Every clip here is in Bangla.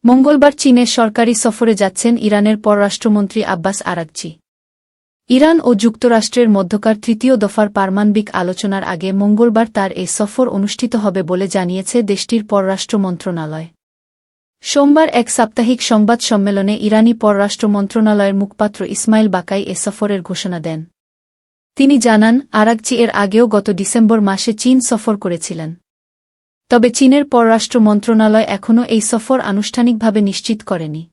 মঙ্গলবার চীনের সরকারি সফরে যাচ্ছেন ইরানের পররাষ্ট্রমন্ত্রী আব্বাস আরাগচি। ইরান ও যুক্তরাষ্ট্রের মধ্যকার তৃতীয় দফার পারমাণবিক আলোচনার আগে মঙ্গলবার তার এ সফর অনুষ্ঠিত হবে বলে জানিয়েছে দেশটির পররাষ্ট্র মন্ত্রণালয়। সোমবার এক সাপ্তাহিক সংবাদ সম্মেলনে ইরানি পররাষ্ট্র মন্ত্রণালয়ের মুখপাত্র ইসমাইল বাকাই এ সফরের ঘোষণা দেন। তিনি জানান, আরাগচি এর আগেও গত ডিসেম্বর মাসে চীন সফর করেছিলেন। তবে চীনের পররাষ্ট্র মন্ত্রণালয় এখনও এই সফর আনুষ্ঠানিকভাবে নিশ্চিত করেনি।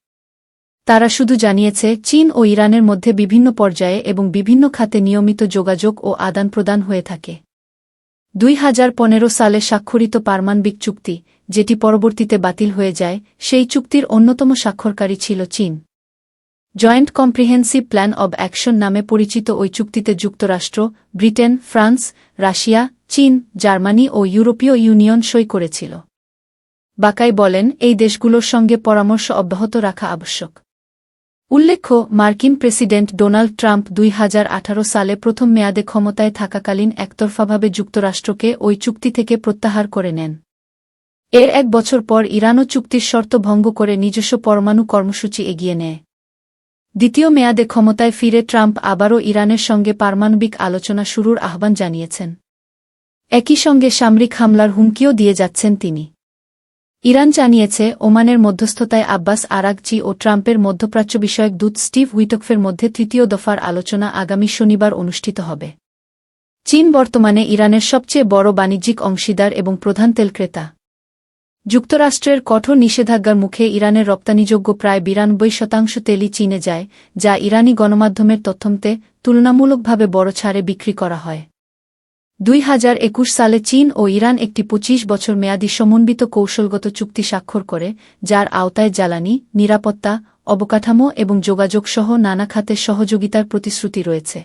তারা শুধু জানিয়েছে, চীন ও ইরানের মধ্যে বিভিন্ন পর্যায়ে এবং বিভিন্ন খাতে নিয়মিত যোগাযোগ ও আদান-প্রদান হয়ে থাকে। 2015 সালে স্বাক্ষরিত পারমাণবিক চুক্তি, যেটি পরবর্তীতে বাতিল হয়ে যায়, সেই চুক্তির অন্যতম স্বাক্ষরকারী ছিল চীন। Joint comprehensive plan of action নামে পরিচিত ওই চুক্তিতে যুক্তরাষ্ট্র, ব্রিটেন, ফ্রান্স, রাশিয়া, চীন, জার্মানি ও ইউরোপীয় ইউনিয়ন সই করেছিল। বাকাই বলেন, এই দেশগুলোর সঙ্গে পরামর্শ অব্যাহত রাখা আবশ্যক। উল্লেখ্য, মার্কিন প্রেসিডেন্ট ডোনাল্ড ট্রাম্প 2018 সালে প্রথম মেয়াদে ক্ষমতায় থাকাকালীন একতরফাভাবে যুক্তরাষ্ট্রকে ওই চুক্তি থেকে প্রত্যাহার করে নেন। এর এক বছর পর ইরানও চুক্তির শর্ত ভঙ্গ করে নিজস্ব পরমাণু কর্মসূচি এগিয়ে নেয়। দ্বিতীয় মেয়াদে ক্ষমতায় ফিরে ট্রাম্প আবারও ইরানের সঙ্গে পারমাণবিক আলোচনা শুরুর আহ্বান জানিয়েছেন। একই সঙ্গে সামরিক হামলার হুমকিও দিয়ে যাচ্ছেন তিনি। ইরান জানিয়েছে, ওমানের মধ্যস্থতায় আব্বাস আরাগচি ও ট্রাম্পের মধ্যপ্রাচ্য বিষয়ক দূত স্টিভ উইটকফের মধ্যে তৃতীয় দফার আলোচনা আগামী শনিবার অনুষ্ঠিত হবে। চীন বর্তমানে ইরানের সবচেয়ে বড় বাণিজ্যিক অংশীদার এবং প্রধান তেল ক্রেতা। যুক্তরাষ্ট্রের কঠোর নিষেধাজ্ঞার মুখে ইরানের রপ্তানিযোগ্য প্রায় 92% তেলই চীনে যায়, যা ইরানি গণমাধ্যমের তথ্যমতে তুলনামূলকভাবে বড় ছাড়ে বিক্রি করা হয়। 2021 সালে চীন ও ইরান একটি 25 বছর মেয়াদী সমন্বিত কৌশলগত চুক্তি স্বাক্ষর করে, যার আওতায় জ্বালানি, নিরাপত্তা, অবকাঠামো এবং যোগাযোগ সহ নানা খাতে সহযোগিতার প্রতিশ্রুতি রয়েছে।